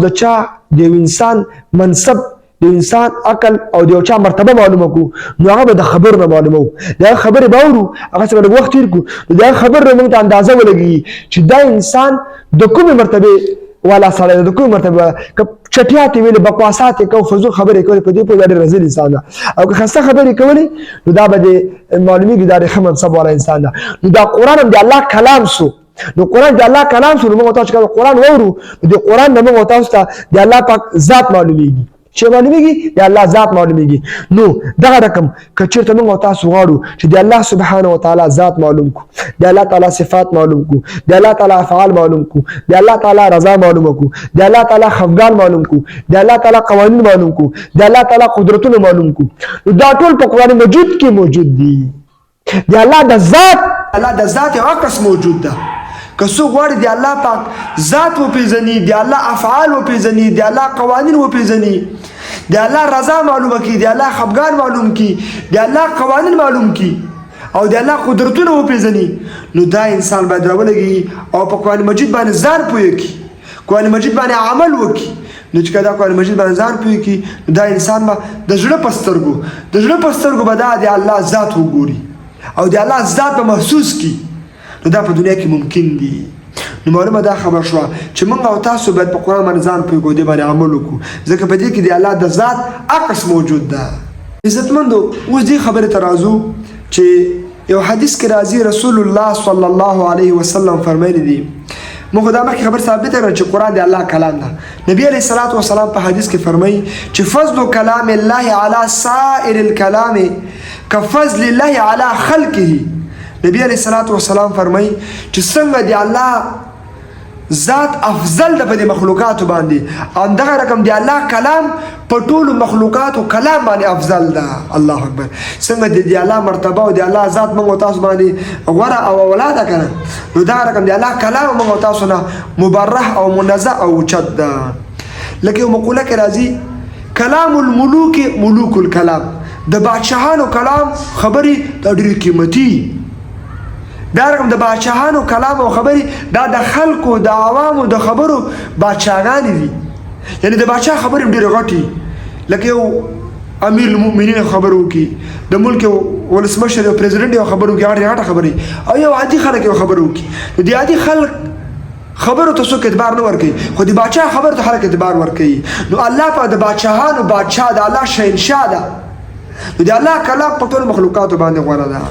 د چا د انسان منصب د انسان عقل او د چا مرتبه معلومه کو نو هغه د خبر نه معلومو دا خبر باورو هغه څنګه وخت تیر کو دا خبر موږ ته اندازه ولګي چې دا انسان د کومه مرتبه والا سره د کومه مرتبه چټیات ویل بکواسات کو فزو خبرې کول په دې په ډېر رزل انسان او که خاصه خبرې کولې نو دا به معلومي ګداري خمن سب والا انسان نو دا قران هم د الله کلام سو نو قران د الله کلام سره موږ تاسو چې قران وورو د قران نه موږ تاسو ته د الله پاک ذات معلومیږي چې معلومیږي د الله ذات معلومیږي نو دغه رقم کچرته موږ تاسو غواړو چې د الله سبحانه و تعالی ذات معلوم کو د الله تعالی صفات معلوم کو د الله تعالی افعال معلوم کو د الله تعالی رضا معلوم کو د الله تعالی خفقان معلوم کو د الله تعالی قوانین معلوم کو د الله تعالی قدرتونه معلوم کو دا ټول په قران مجید کې موجود دي د الله د ذات عکس موجود ده که څوک غواړي د الله پاک ذات وپېژني د الله افعال وپېژني د الله قوانین وپېژني د الله رضا معلومه کړي د الله خفقان معلوم کړي د الله قوانین معلوم کړي او د الله قدرتونه وپېژني نو دا انسان باید راولګي او په قرآن مجید باندې ځان پوه کړي قرآن مجید باندې عمل وکړي نو چې کله قرآن مجید باندې ځان پوه کړي دا انسان به د زړه په سترګو به دا د الله ذات وګوري او د الله ذات به محسوس کړي نو دا په دنیا کې ممکن دي نو معلومه دا خبر شو چې موږ او تاسو باید په قرآن باندې ځان پوه کړو د باندې عمل وکړو ځکه په دې کې د الله د ذات عکس موجود ده عزتمندو اوس دې خبرې ته راځو چې یو حدیث کې راځي رسول الله صلی الله علیه وسلم فرمایلی دي موږ دا مخکې خبر ثابت کړه چې قرآن د الله کلام ده نبی علیه الصلاة والسلام په حدیث کې فرمایي چې فضل کلام الله علی سائر الکلام کفضل الله علی خلقه نبی علیہ الصلوۃ والسلام فرمایي چې څنګه دی الله ذات افضل د په مخلوقات باندې اندغه رقم دی الله کلام په ټولو مخلوقاتو کلام باندې افضل ده الله اکبر څنګه دی الله مرتبه او دی الله ذات موږ تاسو باندې غوړه او اولاد کنه نو دا رقم دی الله کلام موږ تاسو نه مبرح او منزه او چد ده لکه یو مقوله کې راځي کلام الملوک ملوک الکلام د بادشاهانو کلام خبري ډېر قیمتي دا رقم د بادشاهانو کلام او خبري دا د خلکو د عوامو د خبرو بادشاهان دي یعنی د بادشاه خبرې ډېرې غټي لکه یو امیر المؤمنین خبرو کې د ملک ولسمشر او پریزیدنت یو خبرو کې غټه خبري او یو عادي خلک یو خبرو کې د عادي خلک خبرو ته څوک اعتبار نه ورکوي خو د بادشاه خبرو ته خلک اعتبار ورکوي نو الله په د بادشاهانو بادشاه د الله شهنشاه ده نو د الله کلام په ټول مخلوقاتو باندې غوره ده